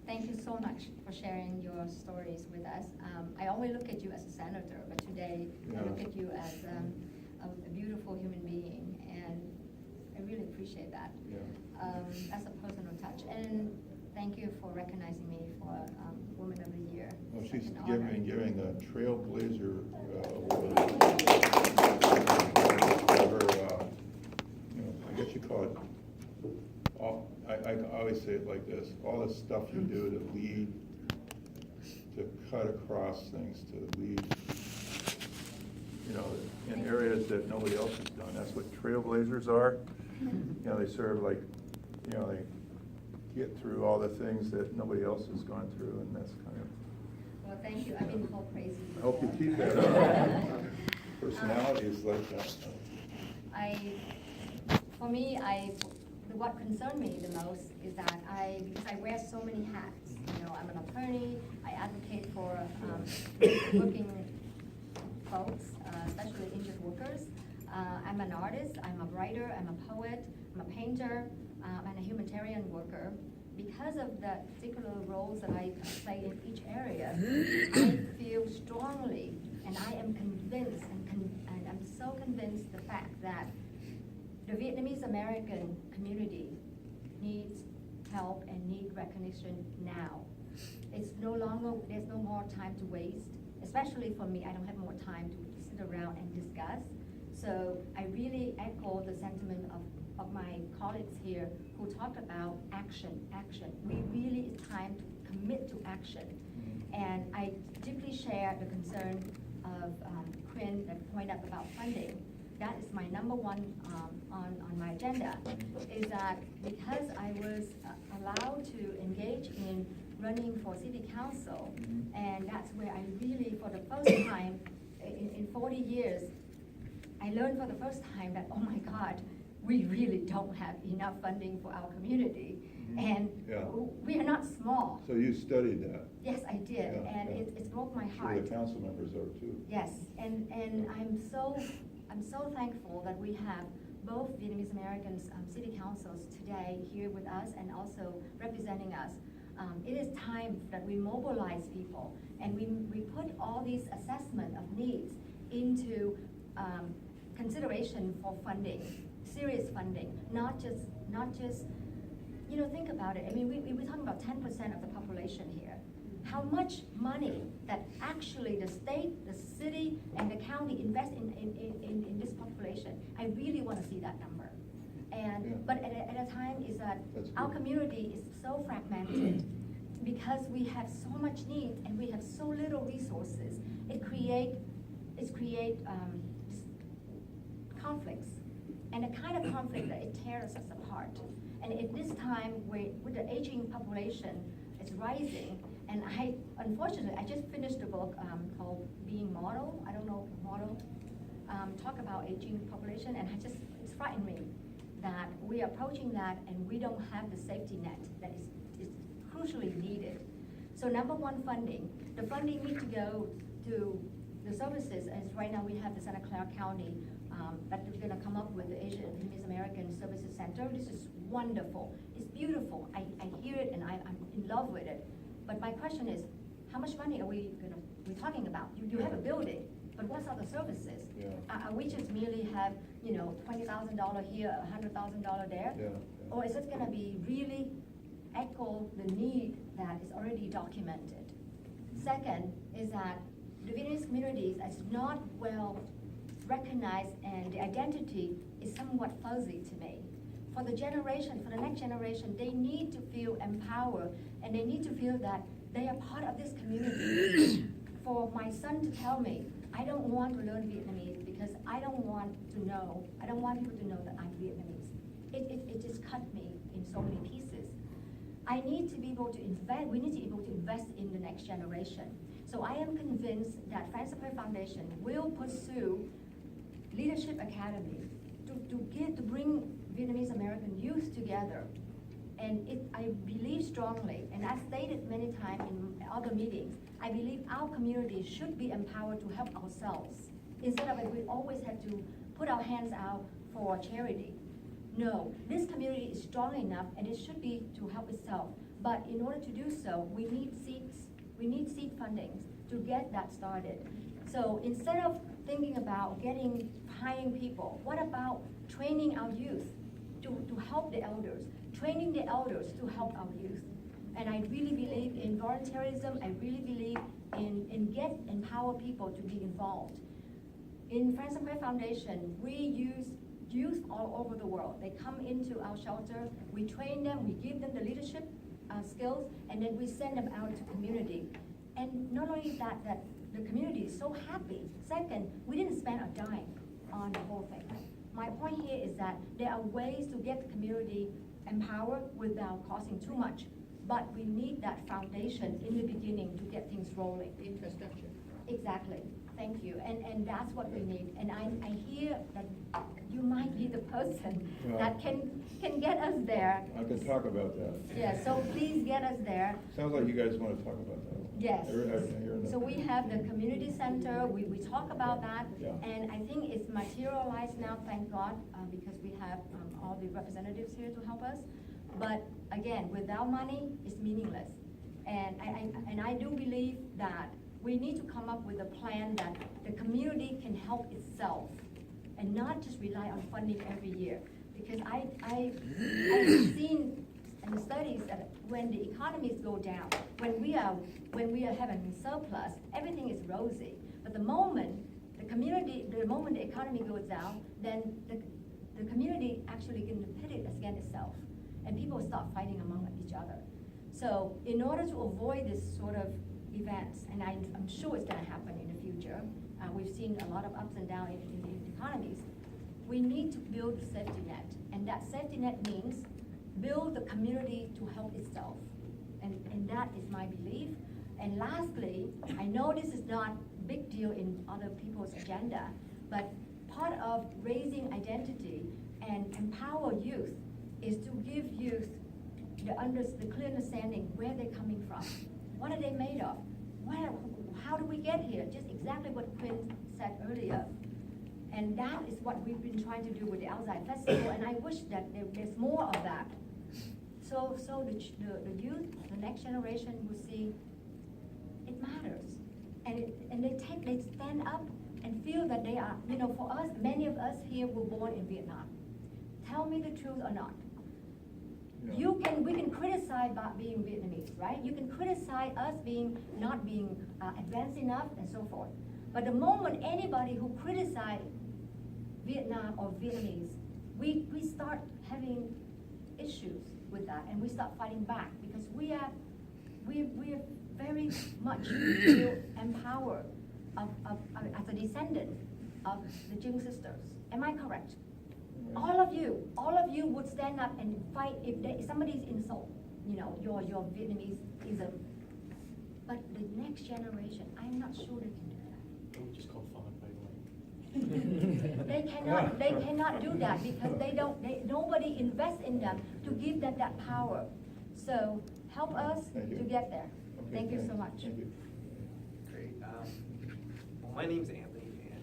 Thank you so much for sharing your stories with us. I always look at you as a senator, but today I look at you as a beautiful human being, and I really appreciate that. That's a personal touch. And thank you for recognizing me for Woman of the Year. Well, she's giving a Trailblazer award. Her, I guess you call it, I always say it like this, all the stuff you do to lead, to cut across things, to lead, in areas that nobody else has done. That's what Trailblazers are. They serve like, they get through all the things that nobody else has gone through, and that's kind of. Well, thank you. I've been called crazy. I hope you keep that up. Personality is like that. For me, what concerned me the most is that because I wear so many hats. I'm an attorney. I advocate for working folks, especially injured workers. I'm an artist. I'm a writer. I'm a poet. I'm a painter. I'm a humanitarian worker. Because of the particular roles that I play in each area, I feel strongly, and I am convinced, and I'm so convinced the fact that the Vietnamese American community needs help and need recognition now. There's no more time to waste, especially for me. I don't have more time to sit around and discuss. So I really echo the sentiment of my colleagues here who talk about action. We really, it's time to commit to action. And I deeply share the concern of Quinn that pointed out about funding. That is my number one on my agenda, is that because I was allowed to engage in running for city council, and that's where I really, for the first time in 40 years, I learned for the first time that, oh my God, we really don't have enough funding for our community. And we are not small. So you studied that? Yes, I did, and it broke my heart. Sure, the council members are too. Yes, and I'm so thankful that we have both Vietnamese Americans city councils today here with us and also representing us. It is time that we mobilize people and we put all these assessment of needs into consideration for funding, serious funding, not just think about it. I mean, we're talking about 10% of the population here. How much money that actually the state, the city, and the county invest in this population? I really want to see that number. And but at a time is that our community is so fragmented because we have so much need and we have so little resources. It create conflicts, and the kind of conflict that it tears us apart. And at this time, with the aging population, it's rising. And unfortunately, I just finished a book called Being Model. I don't know, Model. Talk about aging population, and it's frightened me that we are approaching that and we don't have the safety net that is crucially needed. So number one, funding. The funding needs to go to the services, as right now we have the Santa Clara County that is going to come up with the Asian and Vietnamese American Services Center. This is wonderful. It's beautiful. I hear it and I'm in love with it. But my question is, how much money are we're talking about? You have a building, but what's other services? Are we just merely have $20,000 here, $100,000 there? Or is it going to be really echo the need that is already documented? Second is that the Vietnamese communities is not well recognized, and the identity is somewhat fuzzy to me. For the next generation, they need to feel empowered and they need to feel that they are part of this community. For my son to tell me, I don't want to learn Vietnamese because I don't want people to know that I'm Vietnamese. It just cut me in so many pieces. I need to be able to invest, we need to be able to invest in the next generation. So I am convinced that Friends of Her Foundation will pursue Leadership Academy to bring Vietnamese American youth together. And I believe strongly, and I've stated many times in other meetings, I believe our community should be empowered to help ourselves. Instead of we always have to put our hands out for charity. No, this community is strong enough and it should be to help itself. But in order to do so, we need seed funding to get that started. So instead of thinking about hiring people, what about training our youth to help the elders, training the elders to help our youth? And I really believe in volunteerism. I really believe in empower people to be involved. In Friends of Christ Foundation, we use youth all over the world. They come into our shelter, we train them, we give them the leadership skills, and then we send them out to community. And not only that the community is so happy. Second, we didn't spend a dime on the whole thing. My point here is that there are ways to get the community empowered without costing too much. But we need that foundation in the beginning to get things rolling. Infrastructure. Exactly. Thank you. And that's what we need. And I hear that you might be the person that can get us there. I can talk about that. Yeah, so please get us there. Sounds like you guys want to talk about that. Yes. So we have the community center, we talk about that, Yeah. and I think it's materialized now, thank God, because we have all the representatives here to help us. But again, without money, it's meaningless. And I do believe that we need to come up with a plan that the community can help itself and not just rely on funding every year. Because I've seen in the studies that when the economies go down, when we are having surplus, everything is rosy. But the moment the economy goes down, then the community actually can pit it against itself, and people start fighting among each other. So in order to avoid this sort of events, and I'm sure it's going to happen in the future, we've seen a lot of ups and downs in economies, we need to build a safety net. And that safety net means build the community to help itself. And that is my belief. And lastly, I know this is not a big deal in other people's agenda, but part of raising identity and empower youth is to give youth the clear understanding where they're coming from. What are they made of? How do we get here? Just exactly what Quinn said earlier. And that is what we've been trying to do with the Outside Festival, and I wish that there's more of that. So the youth, the next generation will see it matters. And they stand up and feel that they are, for us, many of us here were born in Vietnam. Tell me the truth or not. Yeah. We can criticize about being Vietnamese, right? You can criticize us not being advanced enough and so forth. But the moment anybody who criticizes Vietnam or Vietnamese, we start having issues with that, and we start fighting back because we are very much empowered as a descendant of the Jing sisters. Am I correct? All of you would stand up and fight if somebody's insult, your Vietnameseism. But the next generation, I'm not sure they can do that. It was just called fun, by the way. They cannot do that because nobody invests in them to give them that power. So help us to get there. Okay, Thank you so much. Thank you. Great. Well, my name's Anthony, and